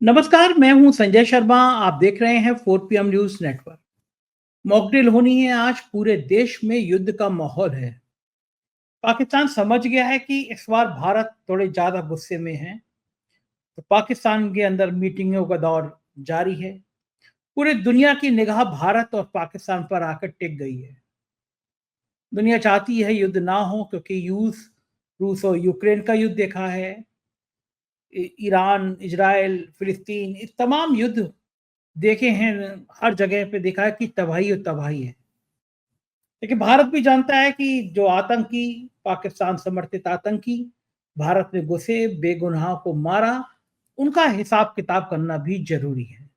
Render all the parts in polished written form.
नमस्कार, मैं हूं संजय शर्मा। आप देख रहे हैं 4 PM news network. Mock drill होनी है आज। पूरे देश में युद्ध का माहौल है। पाकिस्तान समझ गया है कि इस बार भारत थोड़े ज्यादा गुस्से में है, तो पाकिस्तान के अंदर मीटिंगों का दौर जारी है। पूरे दुनिया की निगाह भारत और पाकिस्तान पर आकर टिक गई है। दुनिया चाहती है युद्ध ना हो, क्योंकि रूस और यूक्रेन का युद्ध देखा है। ईरान, इजराइल, फिलिस्तीन, इस तमाम युद्ध देखे हैं। हर जगह पे देखा है कि तबाही और तबाही है। लेकिन भारत भी जानता है कि जो आतंकी, पाकिस्तान समर्थित आतंकी भारत में घुसे, बेगुनाह को मारा, उनका हिसाब किताब करना भी जरूरी है।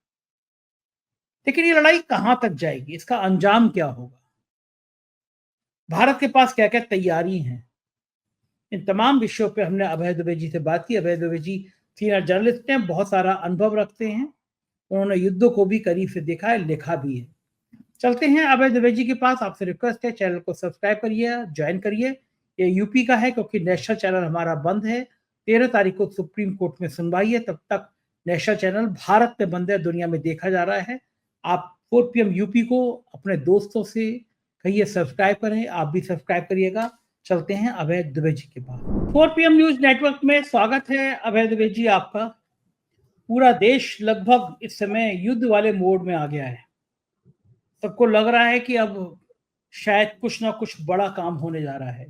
लेकिन ये लड़ाई कहां तक जाएगी, इसका अंजाम क्या होगा, भारत के पास क्या क्या तैयारी है, इन तमाम विषयों पे हमने अभय दुबे जी से बात की। अभय दुबे जी सीनियर जर्नलिस्ट हैं, बहुत सारा अनुभव रखते हैं। उन्होंने युद्धों को भी करीब से देखा है, लिखा भी है। चलते हैं अभय दुबे जी के पास। आपसे रिक्वेस्ट है, चैनल को सब्सक्राइब करिए, ज्वाइन करिए। ये यूपी का है, क्योंकि नेशनल चैनल हमारा बंद है। 13 तारीख को सुप्रीम कोर्ट में सुनवाई है, तब तक नेशनल चैनल भारत में बंद है, दुनिया में देखा जा रहा है। आप 4 PM यूपी को अपने दोस्तों से कहिए सब्सक्राइब करें, आप भी सब्सक्राइब करिएगा। चलते हैं अभय दुबे जी के पास। 4 PM न्यूज नेटवर्क में स्वागत है अभय दुबे जी आपका। पूरा देश लगभग इस समय युद्ध वाले मोड में आ गया है। सबको लग रहा है कि अब शायद कुछ ना कुछ बड़ा काम होने जा रहा है।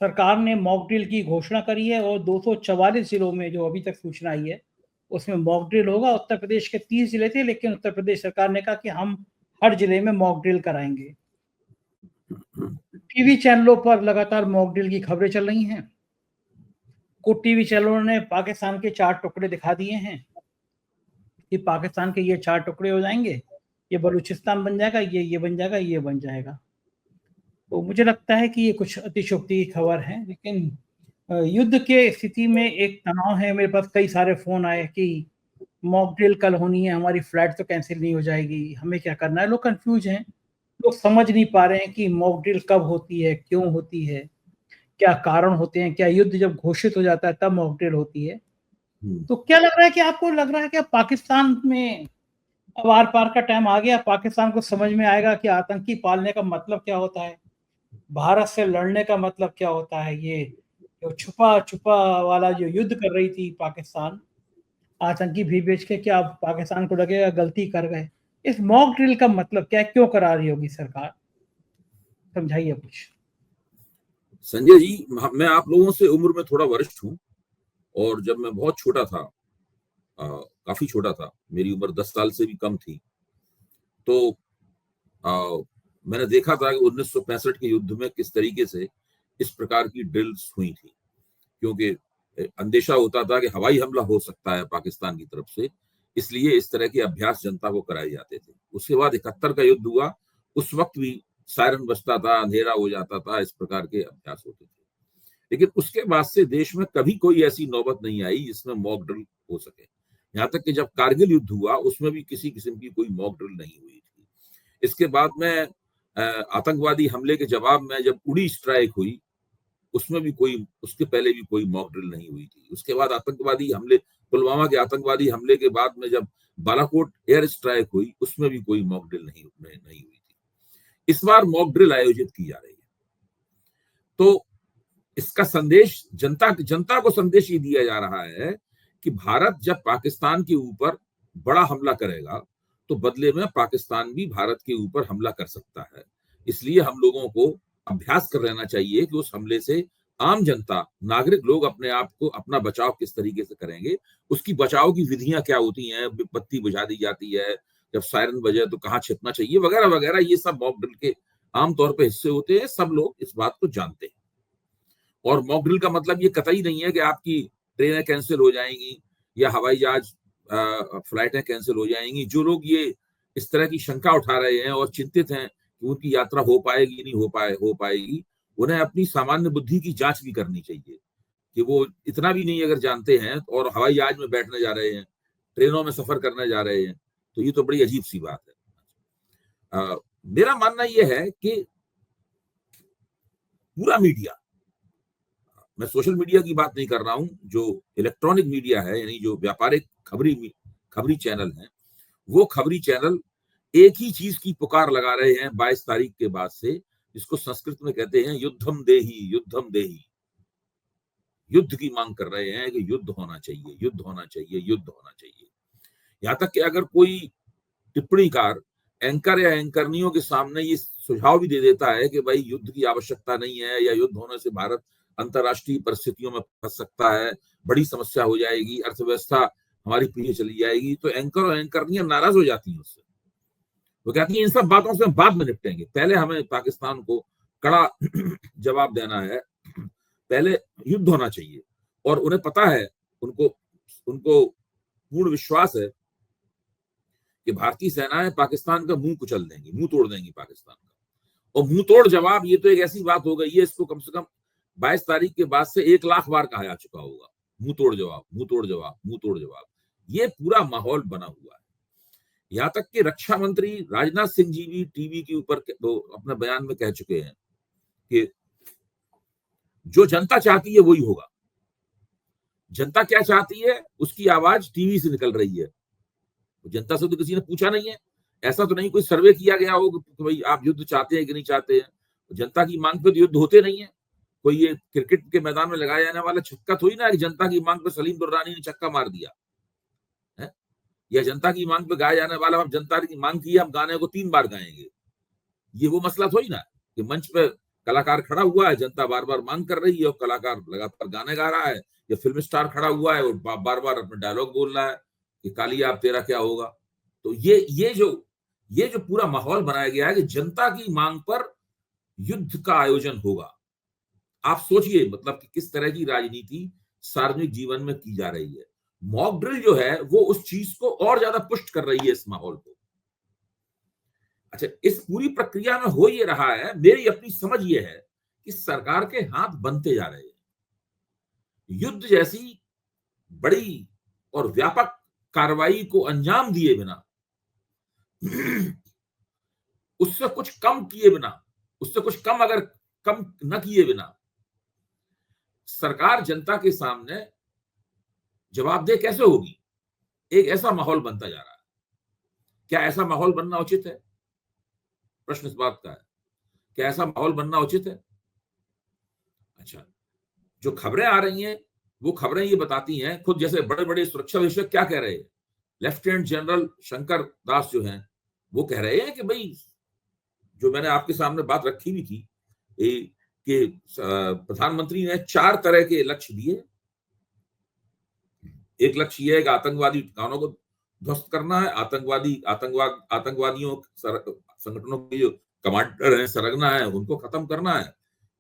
सरकार ने मॉक ड्रिल की घोषणा करी है, और 244 जिलों में जो अभी तक सूचना आई है, उसमें मॉक ड्रिल होगा। उत्तर प्रदेश के 30 जिले थे, लेकिन उत्तर प्रदेश सरकार ने कहा कि हम हर जिले में मॉक ड्रिल कराएंगे। टीवी चैनलों पर लगातार मॉक ड्रिल की खबरें चल रही हैं। कुछ टीवी चैनलों ने पाकिस्तान के 4 टुकड़े दिखा दिए हैं कि पाकिस्तान के ये 4 टुकड़े हो जाएंगे, ये बलूचिस्तान बन जाएगा, ये बन जाएगा, ये बन जाएगा। तो मुझे लगता है कि ये कुछ अतिशयोक्ति की खबर है। लेकिन युद्ध के स्थिति में एक तनाव है। मेरे पास कई सारे फ़ोन आए कि मॉक ड्रिल कल होनी है, हमारी फ्लाइट तो कैंसल नहीं हो जाएगी, हमें क्या करना है। लोग कंफ्यूज हैं, लोग समझ नहीं पा रहे हैं कि मॉक ड्रिल कब होती है, क्यों होती है, क्या कारण होते हैं, क्या युद्ध जब घोषित हो जाता है तब मॉक ड्रिल होती है। तो क्या लग रहा है कि आपको लग रहा है कि अब पाकिस्तान में अब आर पार का टाइम आ गया, पाकिस्तान को समझ में आएगा कि आतंकी पालने का मतलब क्या होता है, भारत से लड़ने का मतलब क्या होता है। ये जो छुपा छुपा वाला जो युद्ध कर रही थी पाकिस्तान, आतंकी भी बेच के, क्या अब पाकिस्तान को लगेगा गलती कर गए। इस मॉक ड्रिल का मतलब क्या है, क्यों करा रही होगी सरकार, समझाइए कुछ। संजय जी, मैं आप लोगों से उम्र में थोड़ा वरिष्ठ हूँ। और जब मैं बहुत छोटा था, काफी छोटा था, मेरी उम्र 10 साल से भी कम थी, तो आ, मैंने देखा था कि 1965 के युद्ध में किस तरीके से इस प्रकार की ड्रिल्स हुई थी। क्योंकि अंदेशा होता था कि हवाई हमला हो सकता है पाकिस्तान की तरफ से, इसलिए इस तरह के अभ्यास जनता को कराए जाते थे। उसके बाद 71 का युद्ध हुआ, उस वक्त भी सायरन बजता था, अंधेरा हो जाता था, इस प्रकार के अभ्यास होते थे। लेकिन उसके बाद से देश में कभी कोई ऐसी नौबत नहीं आई जिसमें मॉक ड्रिल हो सके। यहाँ तक कि जब कारगिल युद्ध हुआ, उसमें भी किसी किस्म की कोई मॉक ड्रिल नहीं हुई थी। इसके बाद में आतंकवादी हमले के जवाब में जब उड़ी स्ट्राइक हुई, उसमें भी कोई, उसके पहले भी कोई मॉक ड्रिल नहीं हुई थी। उसके बाद आतंकवादी हमले, पुलवामा के आतंकवादी हमले के बाद में जब बालाकोट एयर स्ट्राइक हुई, उसमें भी कोई मॉक ड्रिल नहीं हुई थी। इस बार मॉक ड्रिल आयोजित की जा रही है। तो इसका संदेश जनता को संदेश ये दिया जा रहा है कि भारत जब पाकिस्तान के ऊपर बड़ा हमला करेगा, तो बदले में पाकिस्तान भी भारत के ऊपर हमला कर सकता है। इसलिए हम लोगों को अभ्यास कर लेना चाहिए कि उस हमले से आम जनता, नागरिक लोग अपने आप को, अपना बचाव किस तरीके से करेंगे, उसकी बचाव की विधियां क्या होती हैं, बत्ती बुझा दी जाती है, जब सायरन बजे तो कहाँ छिपना चाहिए, वगैरह वगैरह। ये सब मॉक ड्रिल के आमतौर पर हिस्से होते हैं, सब लोग इस बात को जानते हैं। और मॉक ड्रिल का मतलब ये कतई नहीं है कि आपकी ट्रेनें कैंसिल हो जाएंगी या हवाई जहाज फ्लाइटें कैंसिल हो जाएंगी। जो लोग ये इस तरह की शंका उठा रहे हैं और चिंतित हैं कि उनकी यात्रा हो पाएगी नहीं हो पाएगी, उन्हें अपनी सामान्य बुद्धि की जांच भी करनी चाहिए कि वो इतना भी नहीं अगर जानते हैं और हवाई जहाज में बैठने जा रहे हैं, ट्रेनों में सफर करने जा रहे हैं, तो ये तो बड़ी अजीब सी बात है। मेरा मानना यह है कि पूरा मीडिया, मैं सोशल मीडिया की बात नहीं कर रहा हूं, जो इलेक्ट्रॉनिक मीडिया है, यानी जो व्यापारिक खबरी चैनल हैं, वो खबरी चैनल एक ही चीज की पुकार लगा रहे हैं 22 तारीख के बाद से, जिसको संस्कृत में कहते हैं युद्धम देही, युद्धम देही। युद्ध की मांग कर रहे हैं कि युद्ध होना चाहिए, युद्ध होना चाहिए, युद्ध होना चाहिए। यहां तक कि अगर कोई टिप्पणीकार एंकर या एंकरनियों के सामने ये सुझाव भी दे देता है कि भाई युद्ध की आवश्यकता नहीं है, या युद्ध होने से भारत अंतरराष्ट्रीय परिस्थितियों में फंस सकता है, बड़ी समस्या हो जाएगी, अर्थव्यवस्था हमारी पीछे चली जाएगी, तो एंकर और एंकरनियां नाराज हो जाती हैं उससे। वो कहती है इन सब बातों से हम बाद में निपटेंगे, पहले हमें पाकिस्तान को कड़ा जवाब देना है, पहले युद्ध होना चाहिए। और उन्हें पता है, उनको पूर्ण विश्वास है कि भारतीय सेनाएं पाकिस्तान का मुंह कुचल देंगी, मुंह तोड़ देंगी पाकिस्तान का। और मुंह तोड़ जवाब, ये तो एक ऐसी बात हो गई है, इसको कम से कम 22 तारीख के बाद से 1 लाख बार कहा जा चुका होगा, मुंह तोड़ जवाब, मुंह तोड़ जवाब, मुंह तोड़ जवाब। ये पूरा माहौल बना हुआ है। यहां तक कि रक्षा मंत्री राजनाथ सिंह जी भी टीवी के ऊपर तो अपने बयान में कह चुके हैं कि जो जनता चाहती है वही होगा। जनता क्या चाहती है उसकी आवाज टीवी से निकल रही है। जनता से तो किसी ने पूछा नहीं है, ऐसा तो नहीं कोई सर्वे किया गया हो कि भाई आप युद्ध चाहते हैं कि नहीं चाहते हैं। जनता की मांग पे तो युद्ध होते नहीं है। कोई ये क्रिकेट के मैदान में लगाया जाने वाला छक्का थोड़ी ना है कि जनता की मांग पे सलीम दुर्रानी ने छक्का मार दिया है, या जनता की मांग पे गाया जाने वाला, हम जनता की मांग की है, हम गाने को 3 बार गाएंगे। ये वो मसला थोड़ी ना कि मंच पे कलाकार खड़ा हुआ है, जनता बार बार मांग कर रही है और कलाकार लगातार गाने गा रहा है, या फिल्म स्टार खड़ा हुआ है और बार बार अपने डायलॉग बोल रहा है कि कालिया अब तेरा क्या होगा। तो ये जो पूरा माहौल बनाया गया है कि जनता की मांग पर युद्ध का आयोजन होगा। आप सोचिए मतलब कि किस तरह की राजनीति सार्वजनिक जीवन में की जा रही है। मॉक ड्रिल जो है वो उस चीज को और ज्यादा पुष्ट कर रही है, इस माहौल को। अच्छा, इस पूरी प्रक्रिया में हो ये रहा है, मेरी अपनी समझ ये है कि सरकार के हाथ बनते जा रहे हैं। युद्ध जैसी बड़ी और व्यापक कार्रवाई को अंजाम दिए बिना, उससे कुछ कम किए बिना, उससे कुछ कम अगर कम न किए बिना सरकार जनता के सामने जवाबदेह कैसे होगी? एक ऐसा माहौल बनता जा रहा है। क्या ऐसा माहौल बनना उचित है? प्रश्न इस बात का है, क्या ऐसा माहौल बनना उचित है? अच्छा, जो खबरें आ रही हैं वो खबरें ये बताती हैं, खुद जैसे बड़े बड़े सुरक्षा विशेषज्ञ क्या कह रहे हैं, लेफ्टिनेंट जनरल शंकर दास जो हैं वो कह रहे हैं कि भाई, जो मैंने आपके सामने बात रखी भी थी कि प्रधानमंत्री ने 4 तरह के लक्ष्य दिए। एक लक्ष्य यह है कि आतंकवादी ठिकानों को ध्वस्त करना है, आतंकवादियों संगठनों के जो कमांडर हैं, सरगना है, उनको खत्म करना है,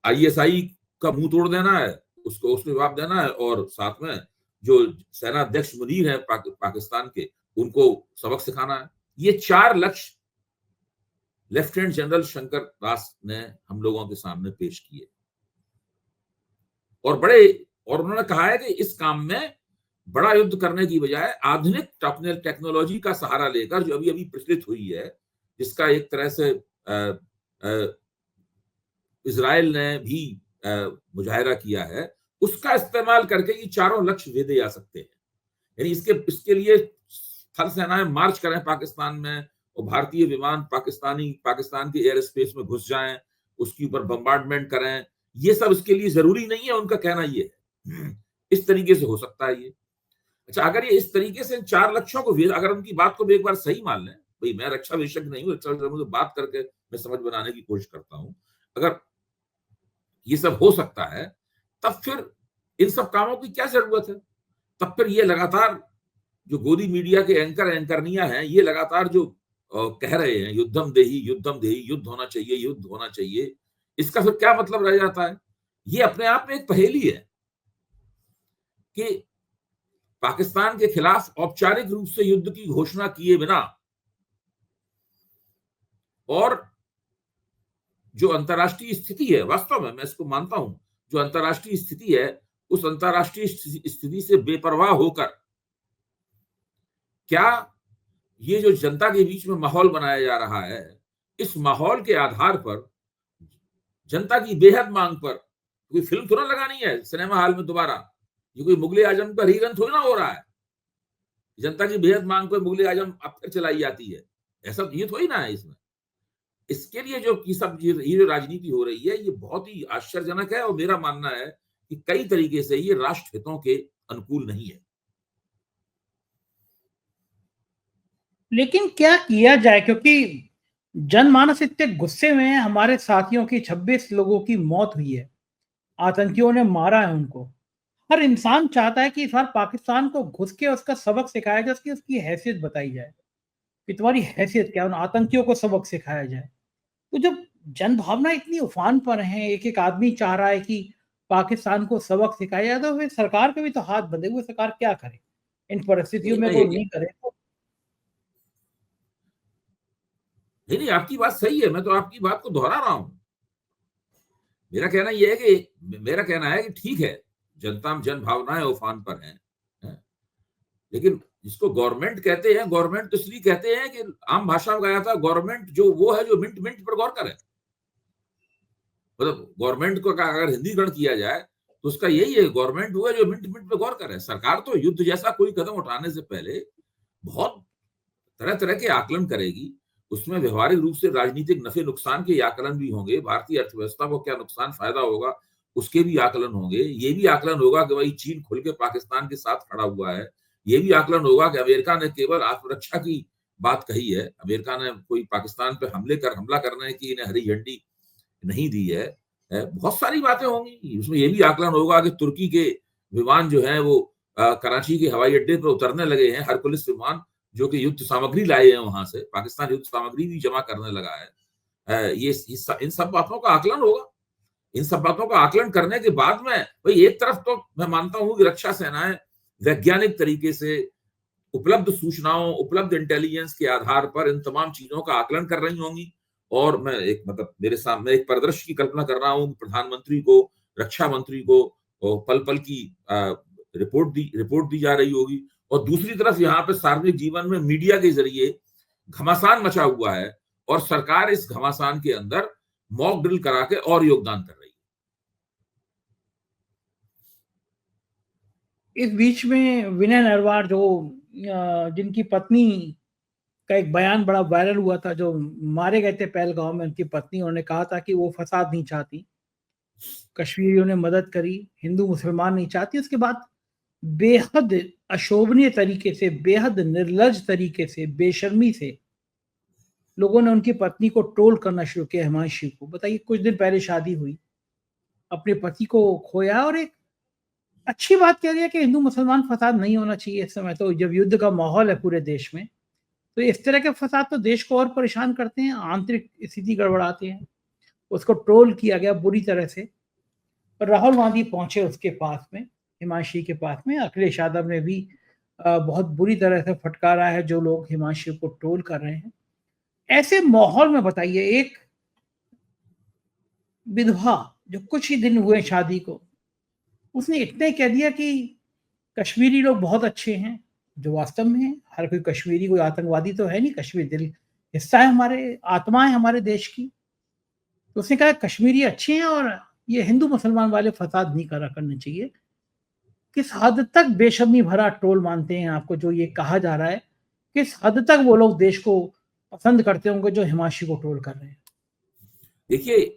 आईएसआई का मुंह तोड़ देना है, उसको जवाब देना है, और साथ में जो सेना अध्यक्ष मुनीर है पाकिस्तान के, उनको सबक सिखाना है। ये 4 लक्ष्य लेफ्टिनेंट जनरल शंकर दास ने हम लोगों के सामने पेश किए, और उन्होंने कहा है कि इस काम में बड़ा युद्ध करने की बजाय आधुनिक टेक्नोलॉजी का सहारा लेकर, जो अभी प्रचलित हुई है, जिसका एक तरह से इजराइल ने भी मुजाहिरा किया है, उसका इस्तेमाल करके ये 4 लक्ष्य भेजे जा सकते हैं। यानी इसके लिए थल सेनाएं मार्च करें पाकिस्तान में, और भारतीय विमान पाकिस्तान के एयर स्पेस में घुस जाएं, उसके ऊपर बम्बार्डमेंट करें। ये सब इसके लिए जरूरी नहीं है, उनका कहना ये है। इस तरीके से हो सकता है ये। अच्छा, अगर ये इस तरीके से 4 लक्ष्यों को, अगर उनकी बात को भी एक बार सही मान लें, भाई मैं रक्षा विशेषज्ञ नहीं हूं, रक्षा विशेषज्ञ बात करके मैं समझ बनाने की कोशिश करता हूं, अगर ये सब हो सकता है, तब फिर इन सब कामों की क्या जरूरत है? तब फिर ये लगातार जो गोदी मीडिया के एंकरनियां हैं, ये लगातार जो कह रहे हैं युद्धम देही, युद्धम देही, युद्ध होना चाहिए, युद्ध होना चाहिए, इसका फिर क्या मतलब रह जाता है? ये अपने आप में एक पहेली है कि पाकिस्तान के खिलाफ औपचारिक रूप से युद्ध की घोषणा किए बिना, और जो अंतरराष्ट्रीय स्थिति है, वास्तव में मैं इसको मानता हूं, जो अंतरराष्ट्रीय स्थिति है, उस अंतरराष्ट्रीय स्थिति से बेपरवाह होकर क्या ये जो जनता के बीच में माहौल बनाया जा रहा है, इस माहौल के आधार पर, जनता की बेहद मांग पर कोई फिल्म थोड़ा लगानी है सिनेमा हॉल में दोबारा, ये कोई मुगले आजम का रीरन थोड़ी ना हो रहा है। जनता की बेहद मांग पर मुगले आजम अब फिर चलाई जाती है, ऐसा ये थोड़ी ना है इसमें। इसके लिए जो ये जो राजनीति हो रही है ये बहुत ही आश्चर्यजनक है, और मेरा मानना है कि कई तरीके से ये राष्ट्र हितों के अनुकूल नहीं है। लेकिन क्या किया जाए, क्योंकि जनमानस इतने गुस्से में है। हमारे साथियों की 26 लोगों की मौत हुई है, आतंकियों ने मारा है उनको। हर इंसान चाहता है कि इस बार पाकिस्तान को घुस के उसका सबक सिखाया जाए, उसकी हैसियत बताई जाए कि तुम्हारी हैसियत क्या है, उन आतंकियों को सबक सिखाया जाए। तो जब जन भावना इतनी उफान पर है, एक एक आदमी चाह रहा है कि पाकिस्तान को सबक सिखाया जाए, तो फिर सरकार के भी तो हाथ बंधे हुए। सरकार क्या करे इन परिस्थितियों नहीं में, मैं वो नहीं करे तो। नहीं, आपकी बात सही है, मैं तो आपकी बात को दोहरा रहा हूं। मेरा कहना यह है कि मेरा कहना है कि ठीक है, जनता जन भावनाएं उफान पर हैं, लेकिन जिसको गवर्नमेंट कहते हैं, गवर्नमेंट तो इसलिए कहते हैं कि आम भाषा में कहा था गवर्नमेंट जो वो है जो मिनट मिनट पर गौर करे। मतलब गवर्नमेंट को अगर हिंदीकरण किया जाए तो उसका यही है, गवर्नमेंट वो है जो मिनट मिनट पर गौर करे। सरकार तो युद्ध जैसा कोई कदम उठाने से पहले बहुत तरह तरह के आकलन करेगी, उसमें व्यवहारिक रूप से राजनीतिक नफे नुकसान के आकलन भी होंगे, भारतीय अर्थव्यवस्था को क्या नुकसान फायदा होगा उसके भी आकलन होंगे। ये भी आकलन होगा कि भाई चीन खुल के पाकिस्तान के साथ खड़ा हुआ है। ये भी आकलन होगा कि अमेरिका ने केवल आत्मरक्षा की बात कही है, अमेरिका ने कोई पाकिस्तान पे हमला करने की इन्हें हरी झंडी नहीं दी है। बहुत सारी बातें होंगी उसमें। ये भी आकलन होगा कि तुर्की के विमान जो है वो कराची के हवाई अड्डे पर उतरने लगे हैं, हरकुलिस विमान जो कि युद्ध सामग्री लाए हैं वहां से, पाकिस्तान युद्ध सामग्री भी जमा करने लगा है। ये इन सब बातों का आकलन होगा। इन सब बातों का आकलन करने के बाद में भाई एक तरफ तो मैं मानता हूं कि रक्षा सेनाएं वैज्ञानिक तरीके से उपलब्ध सूचनाओं, उपलब्ध इंटेलिजेंस के आधार पर इन तमाम चीजों का आकलन कर रही होंगी। और मैं एक मतलब मेरे सामने एक परिदृश्य की कल्पना कर रहा हूं, प्रधानमंत्री को, रक्षा मंत्री को पल पल की रिपोर्ट दी जा रही होगी, और दूसरी तरफ यहाँ पे सार्वजनिक जीवन में मीडिया के जरिए घमासान मचा हुआ है, और सरकार इस घमासान के अंदर मॉक ड्रिल करा के और योगदान कर रही है। इस बीच में विनय नरवार, जो जिनकी पत्नी का एक बयान बड़ा वायरल हुआ था, जो मारे गए थे पहलगांव में, उनकी पत्नी, उन्होंने कहा था कि वो फसाद नहीं चाहती, कश्मीरियों ने मदद करी, हिंदू मुसलमान नहीं चाहती। उसके बाद बेहद अशोभनीय तरीके से, बेहद निर्लज तरीके से, बेशर्मी से लोगों ने उनकी पत्नी को ट्रोल करना शुरू किया, हिमांशी को। बताइए, कुछ दिन पहले शादी हुई, अपने पति को खोया, और एक अच्छी बात कह रही है कि हिंदू मुसलमान फसाद नहीं होना चाहिए इस समय। तो जब युद्ध का माहौल है पूरे देश में, तो इस तरह के फसाद तो देश को और परेशान करते हैं, आंतरिक स्थिति गड़बड़ाते हैं। उसको ट्रोल किया गया बुरी तरह से। राहुल गांधी पहुंचे उसके पास में, हिमांशी के पास में। अखिलेश यादव ने भी बहुत बुरी तरह से फटकारा है जो लोग हिमांशी को ट्रोल कर रहे हैं। ऐसे माहौल में बताइए, एक विधवा जो कुछ ही दिन हुए शादी को, उसने इतना ही कह दिया कि कश्मीरी लोग बहुत अच्छे हैं, जो वास्तव में है। हर कोई कश्मीरी कोई आतंकवादी तो है नहीं, कश्मीर दिल हिस्सा है, हमारे आत्मा है हमारे देश की। तो उसने कहा कश्मीरी अच्छे हैं और ये हिंदू मुसलमान वाले फसाद नहीं करने चाहिए। किस हद तक बेशर्मी भरा ट्रोल मानते हैं आपको जो ये कहा जा रहा है? किस हद तक वो लोग देश को पसंद करते होंगे जो हिमांशी को ट्रोल कर रहे हैं? देखिए,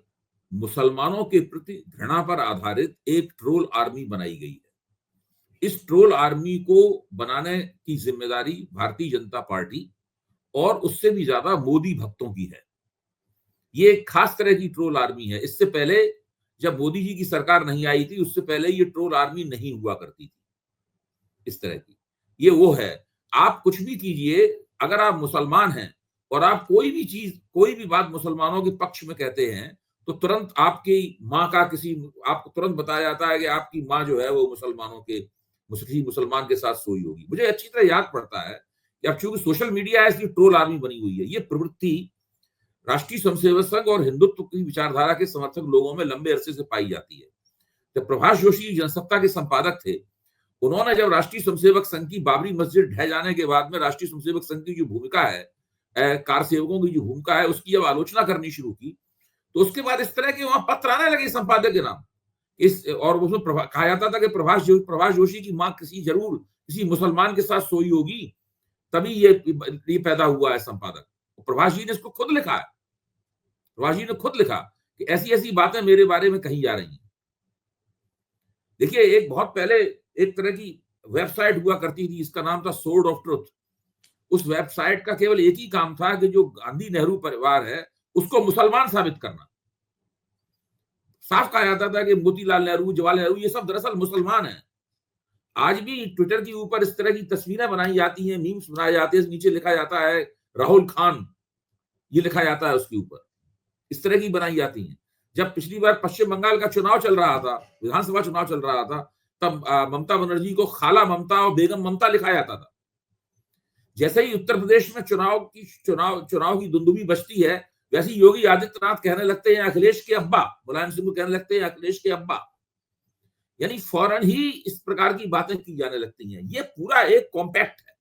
मुसलमानों के प्रति घृणा पर आधारित एक ट्रोल आर्मी बनाई गई है। इस ट्रोल आर्मी को बनाने की जिम्मेदारी भारतीय जनता पार्टी और उससे भी ज्यादा मोदी भक्तों की है। ये एक खास तरह की ट्रोल आर्मी है। इससे पहले जब मोदी जी की सरकार नहीं आई थी, उससे पहले ये ट्रोल आर्मी नहीं हुआ करती थी इस तरह की। ये वो है, आप कुछ भी कीजिए, अगर आप मुसलमान हैं और आप कोई भी चीज, कोई भी बात मुसलमानों के पक्ष में कहते हैं, तो तुरंत आपकी माँ का आपको तुरंत बताया जाता है कि आपकी माँ जो है वो किसी मुसलमान के साथ सोई होगी। मुझे अच्छी तरह याद पड़ता है कि अब चूंकि सोशल मीडिया है, इसलिए ट्रोल आर्मी बनी हुई है। ये प्रवृत्ति राष्ट्रीय स्वयंसेवक संघ और हिंदुत्व की विचारधारा के समर्थक लोगों में लंबे अरसे से पाई जाती है। जब प्रभाष जोशी जनसत्ता के संपादक थे, उन्होंने जब राष्ट्रीय स्वयंसेवक संघ की बाबरी मस्जिद ढह जाने के बाद में राष्ट्रीय स्वयंसेवक संघ की जो भूमिका है, कार सेवकों की जो भूमिका है, उसकी जब आलोचना करनी शुरू की, तो उसके बाद इस तरह के वहां पत्र आने लगे संपादक के नाम इस और उसमें कहा जाता था कि प्रभाष जोशी की माँ किसी मुसलमान के साथ सोई होगी, तभी ये पैदा हुआ है संपादक। प्रभाष जी ने इसको खुद लिखा है, प्रभाष जी ने खुद लिखा कि ऐसी ऐसी बातें मेरे बारे में कही जा रही हैं। देखिए, एक बहुत पहले एक तरह की वेबसाइट हुआ करती थी, इसका नाम था सोर्ड ऑफ ट्रुथ। उस वेबसाइट का केवल एक ही काम था कि जो गांधी नेहरू परिवार है उसको मुसलमान साबित करना। साफ कहा जाता था कि मोतीलाल नेहरू, जवाहरलाल नेहरू ये सब दरअसल मुसलमान हैं। आज भी ट्विटर के ऊपर इस तरह की तस्वीरें बनाई जाती हैं, मीम्स बनाए जाते हैं, नीचे लिखा जाता है राहुल खान, ये लिखा जाता है उसके ऊपर, इस तरह की बनाई जाती हैं। जब पिछली बार पश्चिम बंगाल का चुनाव चल रहा था, विधानसभा चुनाव चल रहा था, तब ममता बनर्जी को खाला ममता और बेगम ममता लिखा जाता था। जैसे ही उत्तर प्रदेश में चुनाव की दुंदुभी बजती है, वैसे ही योगी आदित्यनाथ कहने लगते हैं अखिलेश के अब्बा, मुलायम सिंह को कहने लगते हैं अखिलेश के अब्बा। यानी फौरन ही इस प्रकार की बातें की जाने लगती हैं। ये पूरा एक कॉम्पैक्ट है।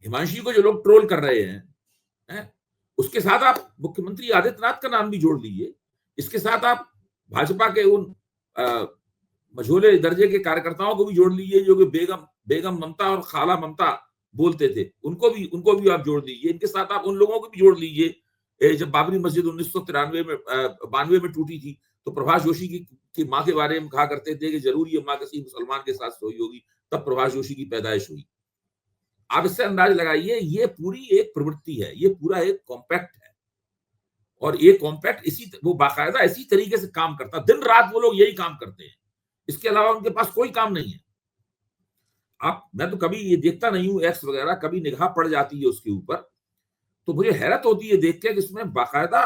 हिमांशी को जो लोग ट्रोल कर रहे हैं, उसके साथ आप मुख्यमंत्री आदित्यनाथ का नाम भी जोड़ लीजिए, इसके साथ आप भाजपा के उन मझोले दर्जे के कार्यकर्ताओं को भी जोड़ लीजिए जो कि बेगम ममता और खाला ममता बोलते थे, उनको भी आप जोड़ लीजिए। इनके साथ आप उन लोगों को भी जोड़ लीजिए। जब बाबरी मस्जिद 1992 में टूटी थी, तो प्रभाष जोशी की माँ के बारे में कहा करते थे कि जरूर ये माँ किसी मुसलमान के साथ सोई होगी, तब प्रभाष जोशी की पैदाइश हुई। आप इससे अंदाज लगाइए, ये पूरी एक प्रवृत्ति है, ये पूरा एक कॉम्पैक्ट है। और ये कॉम्पैक्ट वो बाकायदा इसी तरीके से काम करता, दिन रात वो लोग यही काम करते हैं, इसके अलावा उनके पास कोई काम नहीं है। मैं तो कभी ये देखता नहीं हूं एक्स वगैरह, कभी निगाह पड़ जाती है उसके ऊपर, तो मुझे हैरत होती है देख के कि इसमें बाकायदा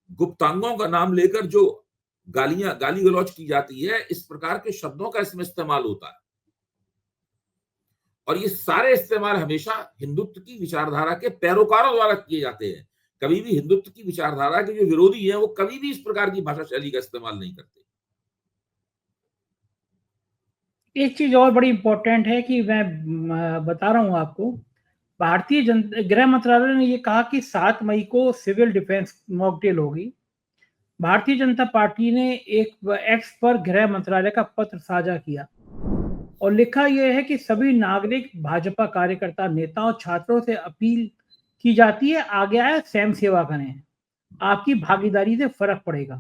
गुप्तांगों का नाम लेकर जो गाली गलौज की जाती है, इस प्रकार के शब्दों का इसमें इस्तेमाल होता है। और ये सारे इस्तेमाल हमेशा हिंदुत्व की विचारधारा के पैरोकारों द्वारा किए जाते हैं। कभी भी हिंदुत्व की विचारधारा के जो विरोधी हैं, वो कभी भी इस प्रकार की भाषा शैली का इस्तेमाल नहीं करते। एक चीज और बड़ी इंपॉर्टेंट है कि मैं बता रहा हूं आपको, भारतीय गृह मंत्रालय ने ये कहा कि 7 मई को सिविल डिफेंस मॉक ड्रिल होगी। भारतीय जनता पार्टी ने एक एक्स पर गृह मंत्रालय का पत्र साझा किया और लिखा यह है कि सभी नागरिक, भाजपा कार्यकर्ता, नेताओं और छात्रों से अपील की जाती है आगे आए, स्वयं सेवा करें, आपकी भागीदारी से फर्क पड़ेगा।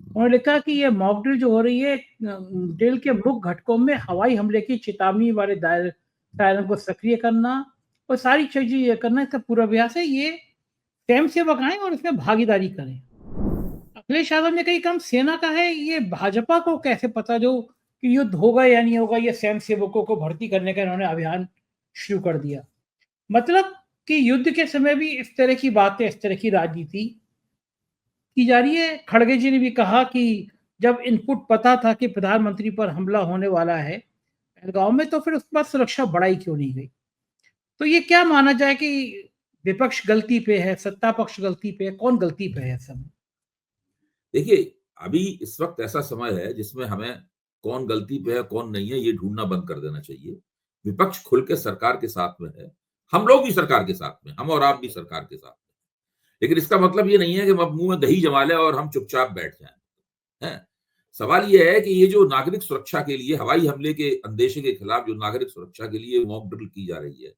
उन्होंने लिखा कि ये मॉक ड्रिल जो हो रही है, ड्रिल के मुख्य घटकों में हवाई हमले की चेतावनी वाले सायरन को सक्रिय करना और सारी चीजें ये करना, इसका पूर्वाभ्यास है। ये स्वयं सेवक आए और इसमें भागीदारी करें। अखिलेश यादव ने कही काम सेना का है, ये भाजपा को कैसे पता जो कि युद्ध होगा या नहीं होगा। ये स्वयं सेवकों को भर्ती करने का इन्होंने अभियान शुरू कर दिया। मतलब कि युद्ध के समय भी इस तरह की बातें, इस तरह की राजनीति की जा रही है। खड़गे जी ने भी कहा कि जब इनपुट पता था कि प्रधानमंत्री पर हमला होने वाला है पहलगांव में, तो फिर उस पर सुरक्षा बढ़ाई क्यों नहीं गई। तो ये क्या माना जाए कि विपक्ष गलती पे है, सत्ता पक्ष गलती पे है, कौन गलती पे है सब? देखिए, अभी इस वक्त ऐसा समय है जिसमें हमें कौन गलती पे है कौन नहीं है ये ढूंढना बंद कर देना चाहिए। विपक्ष खुल के सरकार के साथ में है, हम लोग भी सरकार के साथ में, हम और आप भी सरकार के साथ में। लेकिन इसका मतलब ये नहीं है कि हम मुंह में दही जमा लें और हम चुपचाप बैठ जाएं। हैं? सवाल ये है कि ये जो नागरिक सुरक्षा के लिए, हवाई हमले के अंदेशे के खिलाफ जो नागरिक सुरक्षा के लिए मॉक ड्रिल की जा रही है,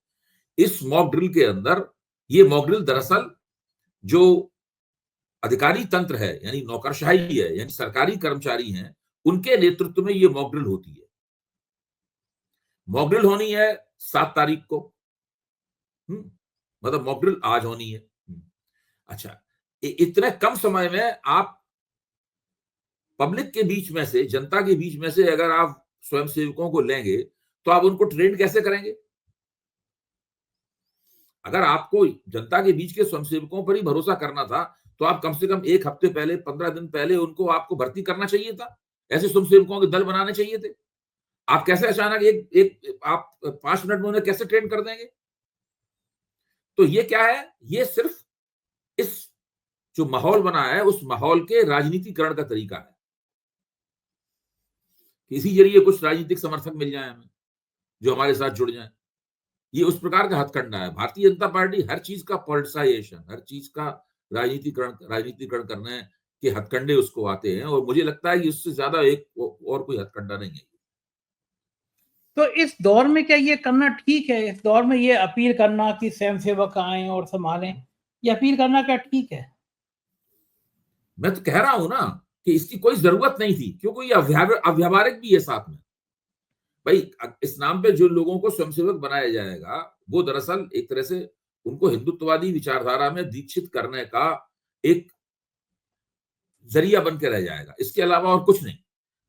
इस मॉक ड्रिल के अंदर ये मॉक ड्रिल दरअसल जो अधिकारी तंत्र है, यानी नौकरशाही है, यानी सरकारी कर्मचारी हैं, उनके नेतृत्व में ये मॉक ड्रिल होती है। मॉक ड्रिल होनी है 7 तारीख को, मतलब मॉक ड्रिल आज होनी है। अच्छा, इतने कम समय में आप पब्लिक के बीच में से, जनता के बीच में से अगर आप स्वयंसेवकों को लेंगे, तो आप उनको ट्रेन कैसे करेंगे? अगर आपको जनता के बीच के स्वयंसेवकों पर ही भरोसा करना था, तो आप कम से कम 1 हफ्ते पहले, 15 दिन पहले उनको आपको भर्ती करना चाहिए था। ऐसे स्वयंसेवकों के दल बनाने चाहिए थे। आप कैसे अचानक आप 5 मिनट में उन्हें कैसे ट्रेन कर देंगे? तो ये क्या है? ये सिर्फ इस जो माहौल बना है, उस माहौल के राजनीतिकरण का तरीका है। इसी जरिए कुछ राजनीतिक समर्थक मिल जाए हमें, जो हमारे साथ जुड़ जाएं। ये उस प्रकार का हथकंडा है। भारतीय जनता पार्टी हर चीज का पॉलिटिसाइजेशन, हर चीज का राजनीतिकरण करने के हथकंडे उसको आते हैं, और मुझे लगता है कि उससे ज्यादा एक और कोई हथकंडा नहीं है। तो इस दौर में क्या ये करना ठीक है? इस दौर में ये अपील करना कि स्वयंसेवक आएं और संभालें, ये अपील करना क्या ठीक है? मैं तो कह रहा हूं ना कि इसकी कोई जरूरत नहीं थी, क्योंकि ये अव्यावहारिक भी है साथ में। भाई, इस नाम पे जो लोगों को स्वयंसेवक बनाया जाएगा, वो दरअसल एक तरह से उनको हिंदुत्ववादी विचारधारा में दीक्षित करने का एक जरिया बन के रह जाएगा, इसके अलावा और कुछ नहीं।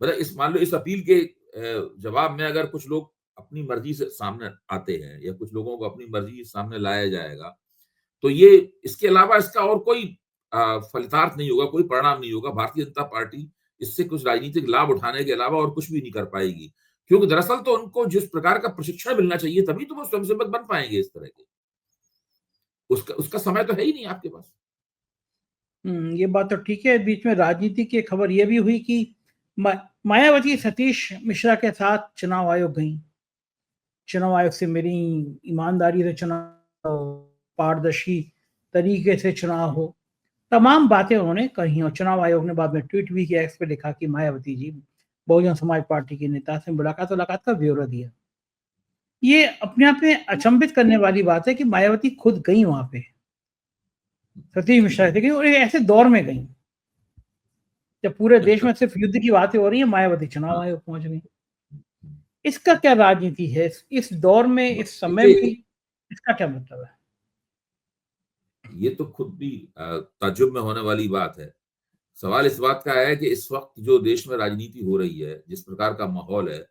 मतलब इस, मान लो इस अपील के जवाब में अगर कुछ लोग अपनी मर्जी से सामने आते हैं, या कुछ लोगों को अपनी मर्जी सामने लाया जाएगा, तो ये, इसके अलावा इसका और कोई फलितार्थ नहीं होगा, कोई परिणाम नहीं होगा। भारतीय जनता पार्टी इससे कुछ राजनीतिक लाभ उठाने के अलावा और कुछ भी नहीं कर पाएगी, क्योंकि दरअसल तो उनको जिस प्रकार का प्रशिक्षण मिलना चाहिए, तभी तो वो स्वयंसेवक बन पाएंगे इस तरह के। उसका उसका समय तो है ही नहीं आपके पास। ये बात तो ठीक है। बीच में राजनीति की खबर ये भी हुई कि मायावती सतीश मिश्रा के साथ चुनाव आयोग गई। चुनाव आयोग से मेरी ईमानदारी से चुनाव, पारदर्शी तरीके से चुनाव हो, तमाम बातें उन्होंने कही। और चुनाव आयोग ने बाद में ट्वीट भी किया, एक्स पे लिखा कि मायावती जी बहुजन समाज पार्टी के नेता से मुलाकात का ब्यौरा दिया। ये अपने आप में अचंभित करने वाली बात है कि मायावती खुद गई वहां पे, सतीश मिश्रा से गई, और ऐसे दौर में गई जब पूरे देश में सिर्फ युद्ध की बातें हो रही है, मायावती चुनाव आयोग पहुंच गई। इसका क्या राजनीति है इस दौर में, इस समय में? इसका क्या मतलब है? ये तो खुद भी ताज्जुब में होने वाली बात है। सवाल इस बात का है कि इस वक्त जो देश में राजनीति हो रही है, जिस प्रकार का माहौल है,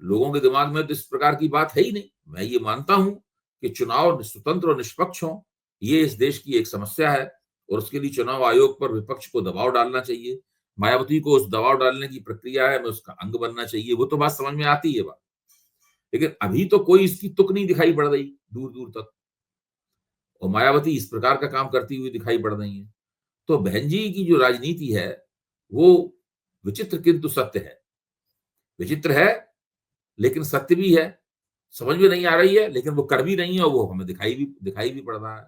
लोगों के दिमाग में तो इस प्रकार की बात है ही नहीं। मैं ये मानता हूं कि चुनाव स्वतंत्र और निष्पक्ष हो, ये इस देश की एक समस्या है, और उसके लिए चुनाव आयोग पर विपक्ष को दबाव डालना चाहिए। मायावती को उस दबाव डालने की प्रक्रिया है, में उसका अंग बनना चाहिए। वो तो बात समझ में आती है बात, लेकिन अभी तो कोई इसकी तुक नहीं दिखाई पड़ रही दूर दूर तक, और मायावती इस प्रकार का काम करती हुई दिखाई पड़ रही है। तो बहन जी की जो राजनीति है, वो विचित्र किंतु सत्य है। विचित्र है लेकिन सत्य भी है। समझ में नहीं आ रही है, लेकिन वो कर भी रही है, और वो हमें दिखाई भी पड़ रहा है।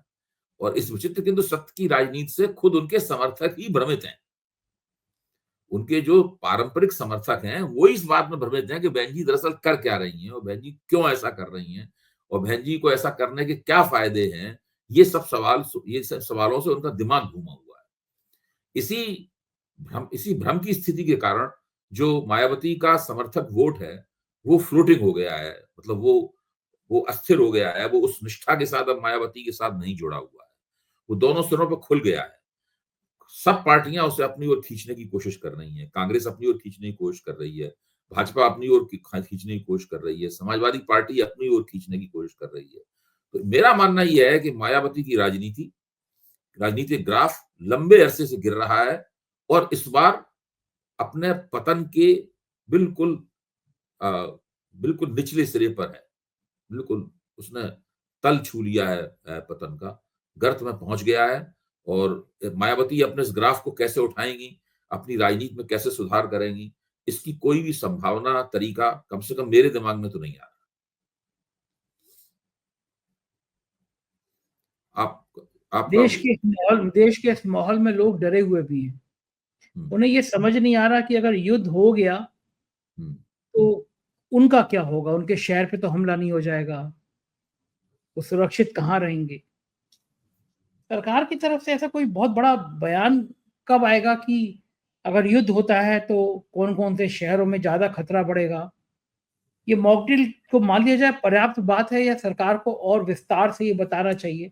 और इस विचित्र किंतु सत्य की राजनीति से खुद उनके समर्थक ही भ्रमित हैं। उनके जो पारंपरिक समर्थक हैं, वो इस बात में भ्रमित हैं कि बहन जी दरअसल कर क्या रही हैं, और बहन जी क्यों ऐसा कर रही हैं, और बहन जी को ऐसा करने के क्या फायदे हैं। ये सब सवालों से उनका दिमाग घूमा हुआ है। इसी भ्रम की स्थिति के कारण जो मायावती का समर्थक वोट है, वो फ्लोटिंग हो गया है। मतलब वो अस्थिर हो गया है। वो उस निष्ठा के साथ अब मायावती के साथ नहीं जुड़ा हुआ है। वो दोनों सिरों पर खुल गया है। सब पार्टियां उसे अपनी ओर खींचने की कोशिश कर रही हैं। कांग्रेस अपनी ओर खींचने की कोशिश कर रही है, भाजपा अपनी ओर खींचने की कोशिश कर रही है, समाजवादी पार्टी अपनी ओर खींचने की कोशिश कर रही है। तो मेरा मानना यह है कि मायावती की राजनीतिक ग्राफ लंबे अरसे से गिर रहा है, और इस बार अपने पतन के बिल्कुल अ, बिल्कुल निचले सिरे पर है। बिल्कुल उसने तल छू लिया है, पतन का गर्त में पहुंच गया है। और मायावती अपने इस ग्राफ को कैसे उठाएंगी, अपनी राजनीति में कैसे सुधार करेंगी, इसकी कोई भी संभावना, तरीका कम से कम मेरे दिमाग में तो नहीं आ रहा। आपका। देश के इस माहौल में लोग डरे हुए भी हैं। उन्हें ये समझ नहीं आ रहा कि अगर युद्ध हो गया तो उनका क्या होगा। उनके शहर पे तो हमला नहीं हो जाएगा, वो सुरक्षित कहाँ रहेंगे? सरकार की तरफ से ऐसा कोई बहुत बड़ा बयान कब आएगा कि अगर युद्ध होता है तो कौन कौन से शहरों में ज्यादा खतरा बढ़ेगा? ये मॉक ड्रिल को मान लिया जाए पर्याप्त बात है, या सरकार को और विस्तार से ये बताना चाहिए?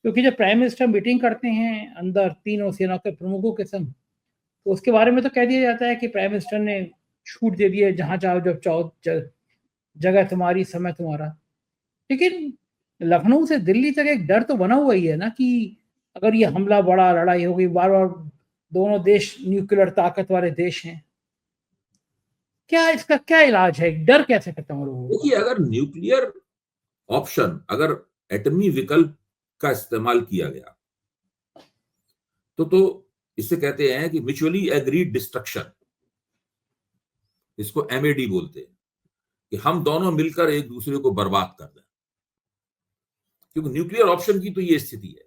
क्योंकि जब प्राइम मिनिस्टर मीटिंग करते हैं अंदर तीनों सेना के प्रमुखों के संग, तो उसके बारे में तो कह दिया जाता है कि प्राइम मिनिस्टर ने छूट दे दी है, जहां चाहो जब चाहो, जगह तुम्हारी, समय तुम्हारा। लेकिन लखनऊ से दिल्ली तक एक डर तो बना हुआ ही है ना कि अगर ये हमला बड़ा, लड़ाई होगी, बार बार दोनों देश न्यूक्लियर ताकत वाले देश हैं, क्या इसका क्या इलाज है? डर कैसे खत्म हो लोगों का? देखिए, अगर न्यूक्लियर ऑप्शन, अगर एटमी विकल्प का इस्तेमाल किया गया, तो इसे कहते हैं कि म्यूचुअली एग्रीड डिस्ट्रक्शन। इसको एमएडी बोलते हैं, कि हम दोनों मिलकर एक दूसरे को बर्बाद कर दें। क्योंकि न्यूक्लियर ऑप्शन की तो ये स्थिति है।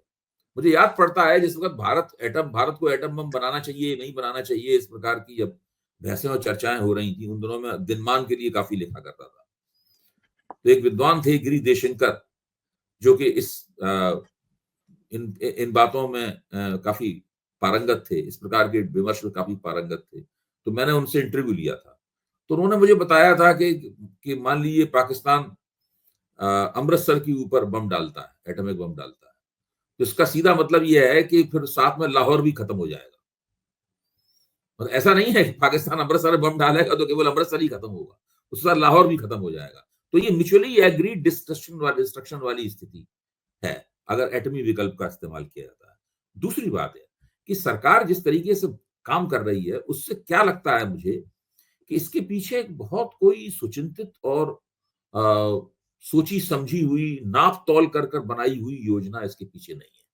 मुझे याद पड़ता है जिस वक्त भारत को एटम बम बनाना चाहिए नहीं बनाना चाहिए, इस प्रकार की जब बहसें और चर्चाएं हो रही थी, उन दिनों में दिनमान के लिए काफी लिखा करता था। तो एक विद्वान थे गिरी देशंकर, जो कि इन बातों में काफी पारंगत थे, इस प्रकार के विमर्श में काफी पारंगत थे। तो मैंने उनसे इंटरव्यू लिया था, तो उन्होंने मुझे बताया था कि मान लीजिए पाकिस्तान अमृतसर के ऊपर बम डालता है, एटॉमिक बम डालता है, तो इसका सीधा मतलब यह है कि फिर साथ में लाहौर भी खत्म हो जाएगा। और ऐसा नहीं है कि पाकिस्तान अमृतसर में बम डालेगा तो केवल अमृतसर ही खत्म होगा, उसके साथ लाहौर भी खत्म हो जाएगा। तो ये म्यूचुअली एग्रीड डिस्ट्रक्शन वाली स्थिति है अगर एटमी विकल्प का इस्तेमाल किया जाता है। दूसरी बात है कि सरकार जिस तरीके से काम कर रही है, उससे क्या लगता है मुझे कि इसके पीछे बहुत कोई सुचिंतित और सोची समझी हुई, नाप तौल कर कर बनाई हुई योजना इसके पीछे नहीं है।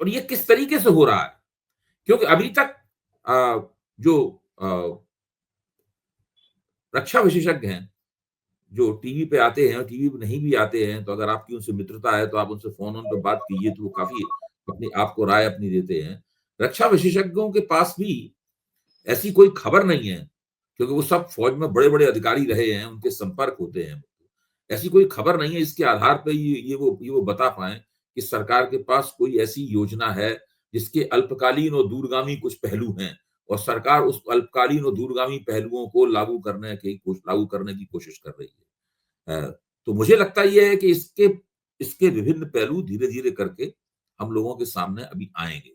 और ये किस तरीके से हो रहा है, क्योंकि अभी तक जो रक्षा विशेषज्ञ हैं, जो टीवी पे आते हैं और टीवी पे नहीं भी आते हैं, तो अगर आपकी उनसे मित्रता है तो आप उनसे फोन ऑन पे बात कीजिए, तो वो काफी अपनी आपको राय अपनी देते हैं। रक्षा विशेषज्ञों के पास भी ऐसी कोई खबर नहीं है, क्योंकि वो सब फौज में बड़े बड़े अधिकारी रहे हैं, उनके संपर्क होते हैं। ऐसी कोई खबर नहीं है इसके आधार पर ये वो बता पाए कि सरकार के पास कोई ऐसी योजना है जिसके अल्पकालीन और दूरगामी कुछ पहलू हैं, और सरकार उस अल्पकालीन और दूरगामी पहलुओं को लागू करने की कोशिश कर रही है। तो मुझे लगता यह है कि इसके विभिन्न पहलू धीरे धीरे करके हम लोगों के सामने अभी आएंगे,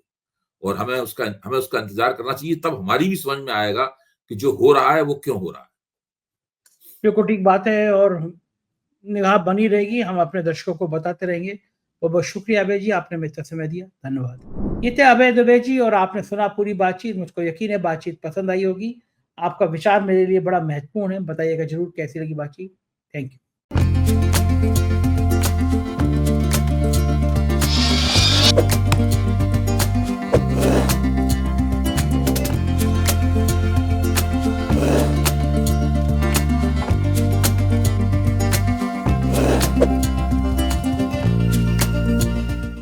और हमें उसका इंतजार करना चाहिए, तब हमारी भी समझ में आएगा कि जो हो रहा है वो क्यों हो रहा है। बिल्कुल ठीक बात है, और निगाह बनी रहेगी, हम अपने दर्शकों को बताते रहेंगे। बहुत बहुत शुक्रिया अभय जी, आपने मित्र समय दिया, धन्यवाद। ये थे अभय दुबे जी, और आपने सुना पूरी बातचीत। मुझको यकीन है बातचीत पसंद आई होगी। आपका विचार मेरे लिए बड़ा महत्वपूर्ण है, बताइएगा जरूर कैसी लगी बातचीत। Thank you.